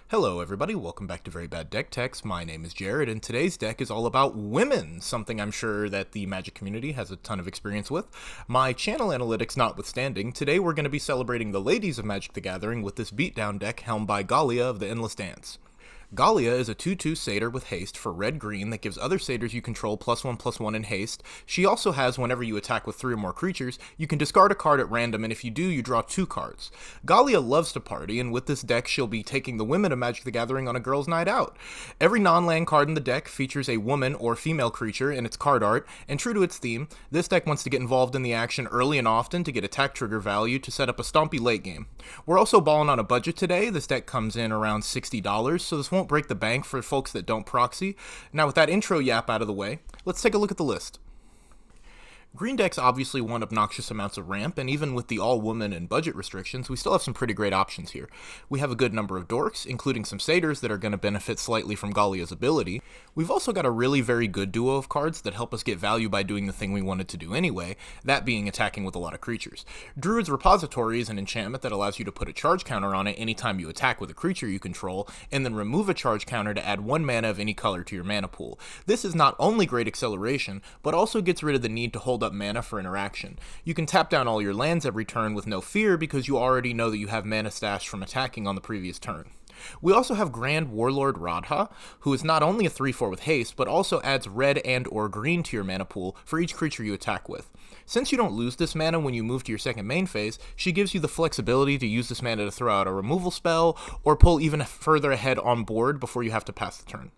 Hello everybody, welcome back to Very Bad Deck Techs. My name is Jared, and today's deck is all about women, something I'm sure that the Magic community has a ton of experience with. My channel analytics notwithstanding, today we're going to be celebrating the ladies of Magic the Gathering with this beatdown deck helmed by Gallia of the Endless Dance. Gallia is a 2/2 satyr with haste for red-green that gives other satyrs you control +1/+1 in haste. She also has, whenever you attack with 3 or more creatures, you can discard a card at random, and if you do, you draw 2 cards. Gallia loves to party, and with this deck, she'll be taking the women of Magic the Gathering on a girls' night out. Every non-land card in the deck features a woman or female creature in its card art, and true to its theme, this deck wants to get involved in the action early and often to get attack trigger value to set up a stompy late game. We're also balling on a budget today. This deck comes in around $60, so this won't break the bank for folks that don't proxy. Now with that intro yap out of the way, let's take a look at the list. Green decks obviously want obnoxious amounts of ramp, and even with the all-woman and budget restrictions, we still have some pretty great options here. We have a good number of dorks, including some satyrs that are going to benefit slightly from Gallia's ability. We've also got a really very good duo of cards that help us get value by doing the thing we wanted to do anyway, that being attacking with a lot of creatures. Druid's Repository is an enchantment that allows you to put a charge counter on it anytime you attack with a creature you control, and then remove a charge counter to add 1 mana of any color to your mana pool. This is not only great acceleration, but also gets rid of the need to hold up mana for interaction. You can tap down all your lands every turn with no fear because you already know that you have mana stashed from attacking on the previous turn. We also have Grand Warlord Radha, who is not only a 3/4 with haste, but also adds red and or green to your mana pool for each creature you attack with. Since you don't lose this mana when you move to your second main phase, she gives you the flexibility to use this mana to throw out a removal spell, or pull even further ahead on board before you have to pass the turn.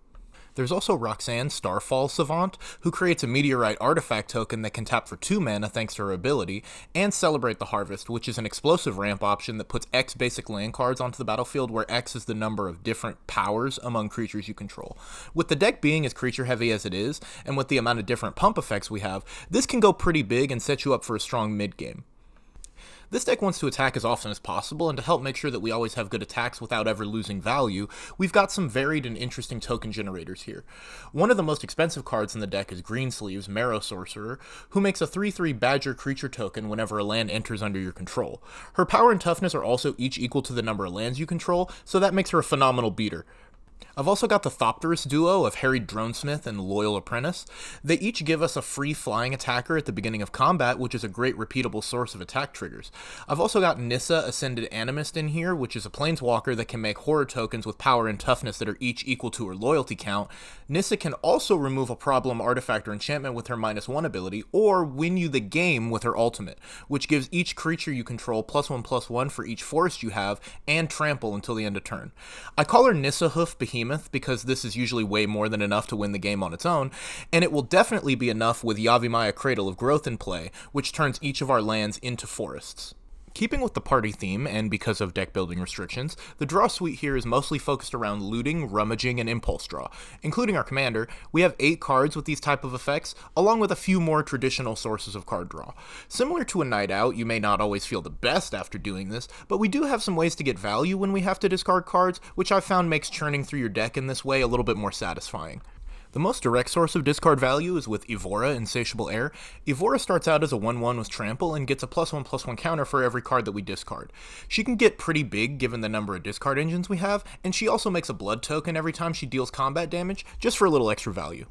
There's also Roxanne Starfall Savant, who creates a Meteorite artifact token that can tap for 2 mana thanks to her ability, and Celebrate the Harvest, which is an explosive ramp option that puts X basic land cards onto the battlefield, where X is the number of different powers among creatures you control. With the deck being as creature heavy as it is, and with the amount of different pump effects we have, this can go pretty big and set you up for a strong mid game. This deck wants to attack as often as possible, and to help make sure that we always have good attacks without ever losing value, we've got some varied and interesting token generators here. One of the most expensive cards in the deck is Greensleeve's Marrow Sorcerer, who makes a 3/3 Badger creature token whenever a land enters under your control. Her power and toughness are also each equal to the number of lands you control, so that makes her a phenomenal beater. I've also got the Thopterus duo of Harried Dronesmith and Loyal Apprentice. They each give us a free flying attacker at the beginning of combat, which is a great repeatable source of attack triggers. I've also got Nissa Ascended Animist in here, which is a planeswalker that can make horror tokens with power and toughness that are each equal to her loyalty count. Nissa can also remove a problem artifact or enchantment with her -1 ability, or win you the game with her ultimate, which gives each creature you control +1/+1 for each forest you have, and trample until the end of turn. I call her Nissa Hoof Behemoth because this is usually way more than enough to win the game on its own, and it will definitely be enough with Yavimaya Cradle of Growth in play, which turns each of our lands into forests. Keeping with the party theme, and because of deck building restrictions, the draw suite here is mostly focused around looting, rummaging, and impulse draw. Including our commander, we have 8 cards with these type of effects, along with a few more traditional sources of card draw. Similar to a night out, you may not always feel the best after doing this, but we do have some ways to get value when we have to discard cards, which I've found makes churning through your deck in this way a little bit more satisfying. The most direct source of discard value is with Evora, Insatiable Air. Evora starts out as a 1/1 with Trample and gets a +1/+1 counter for every card that we discard. She can get pretty big given the number of discard engines we have, and she also makes a blood token every time she deals combat damage, just for a little extra value.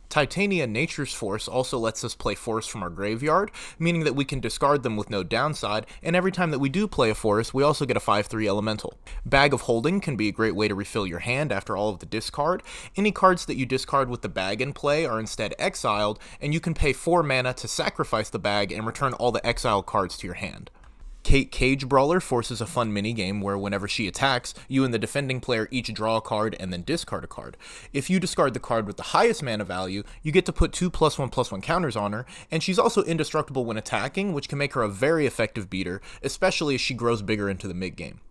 Titania Nature's Force also lets us play forests from our graveyard, meaning that we can discard them with no downside, and every time that we do play a forest, we also get a 5/3 elemental. Bag of Holding can be a great way to refill your hand after all of the discard. Any cards that you discard with the bag in play are instead exiled, and you can pay 4 mana to sacrifice the bag and return all the exiled cards to your hand. Kate Cage Brawler forces a fun minigame where whenever she attacks, you and the defending player each draw a card and then discard a card. If you discard the card with the highest mana value, you get to put 2 +1/+1 counters on her, and she's also indestructible when attacking, which can make her a very effective beater, especially as she grows bigger into the mid-game.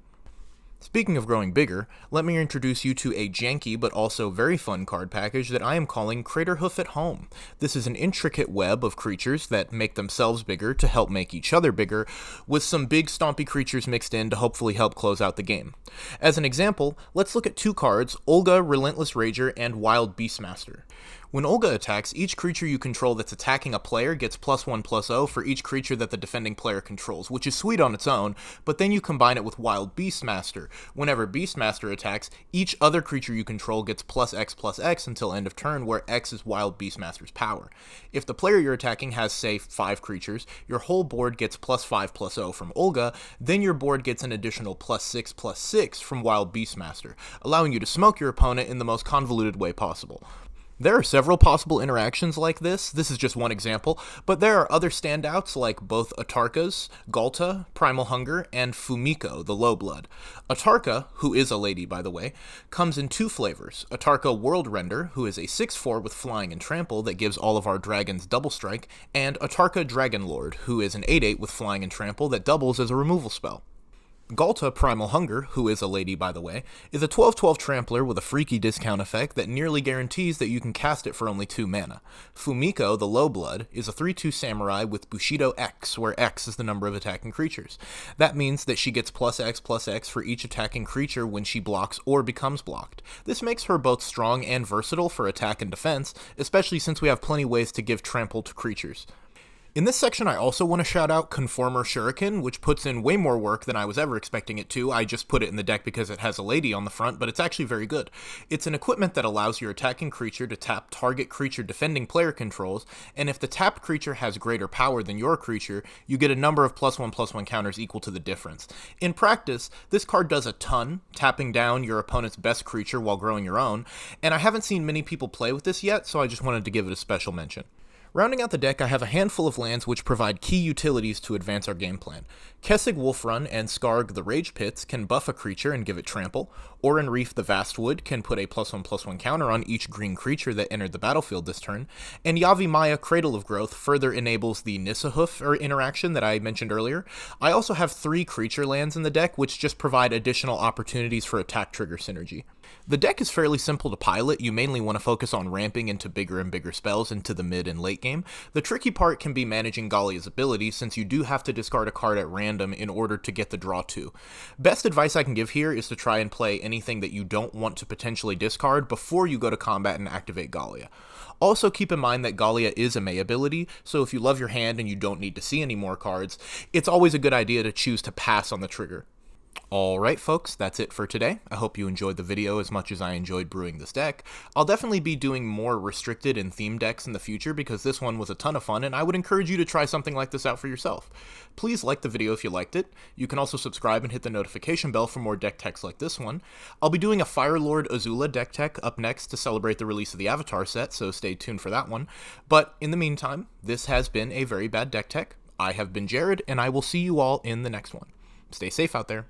Speaking of growing bigger, let me introduce you to a janky but also very fun card package that I am calling Craterhoof at Home. This is an intricate web of creatures that make themselves bigger to help make each other bigger, with some big stompy creatures mixed in to hopefully help close out the game. As an example, let's look at 2 cards, Olga Relentless Rager and Wild Beastmaster. When Olga attacks, each creature you control that's attacking a player gets +1/+0 for each creature that the defending player controls, which is sweet on its own, but then you combine it with Wild Beastmaster. Whenever Beastmaster attacks, each other creature you control gets +X/+X until end of turn, where X is Wild Beastmaster's power. If the player you're attacking has, say, 5 creatures, your whole board gets +5/+0 from Olga, then your board gets an additional +6/+6 from Wild Beastmaster, allowing you to smoke your opponent in the most convoluted way possible. There are several possible interactions like this is just one example, but there are other standouts like both Atarka's, Galta, Primal Hunger, and Fumiko, the Lowblood. Atarka, who is a lady by the way, comes in 2 flavors, Atarka World Render, who is a 6/4 with Flying and Trample that gives all of our dragons double strike, and Atarka Dragonlord, who is an 8/8 with Flying and Trample that doubles as a removal spell. Galta Primal Hunger, who is a lady by the way, is a 12/12 trampler with a freaky discount effect that nearly guarantees that you can cast it for only 2 mana. Fumiko, the Lowblood, is a 3/2 samurai with Bushido X, where X is the number of attacking creatures. That means that she gets +X/+X for each attacking creature when she blocks or becomes blocked. This makes her both strong and versatile for attack and defense, especially since we have plenty ways to give trample to creatures. In this section, I also want to shout out Conformer Shuriken, which puts in way more work than I was ever expecting it to. I just put it in the deck because it has a lady on the front, but it's actually very good. It's an equipment that allows your attacking creature to tap target creature defending player controls, and if the tapped creature has greater power than your creature, you get a number of +1/+1 counters equal to the difference. In practice, this card does a ton, tapping down your opponent's best creature while growing your own, and I haven't seen many people play with this yet, so I just wanted to give it a special mention. Rounding out the deck, I have a handful of lands which provide key utilities to advance our game plan. Kessig Wolfrun and Skarg the Rage Pits can buff a creature and give it trample. Oran Reef the Vastwood can put a +1/+1 counter on each green creature that entered the battlefield this turn. And Yavi Maya Cradle of Growth further enables the Nissahoof interaction that I mentioned earlier. I also have 3 creature lands in the deck which just provide additional opportunities for attack trigger synergy. The deck is fairly simple to pilot. You mainly want to focus on ramping into bigger and bigger spells into the mid and late game. The tricky part can be managing Gallia's ability, since you do have to discard a card at random in order to get the draw 2. Best advice I can give here is to try and play anything that you don't want to potentially discard before you go to combat and activate Gallia. Also keep in mind that Gallia is a May ability, so if you love your hand and you don't need to see any more cards, it's always a good idea to choose to pass on the trigger. Alright folks, that's it for today. I hope you enjoyed the video as much as I enjoyed brewing this deck. I'll definitely be doing more restricted and themed decks in the future because this one was a ton of fun, and I would encourage you to try something like this out for yourself. Please like the video if you liked it. You can also subscribe and hit the notification bell for more deck techs like this one. I'll be doing a Firelord Azula deck tech up next to celebrate the release of the Avatar set, so stay tuned for that one. But in the meantime, this has been a very bad deck tech. I have been Jared, and I will see you all in the next one. Stay safe out there.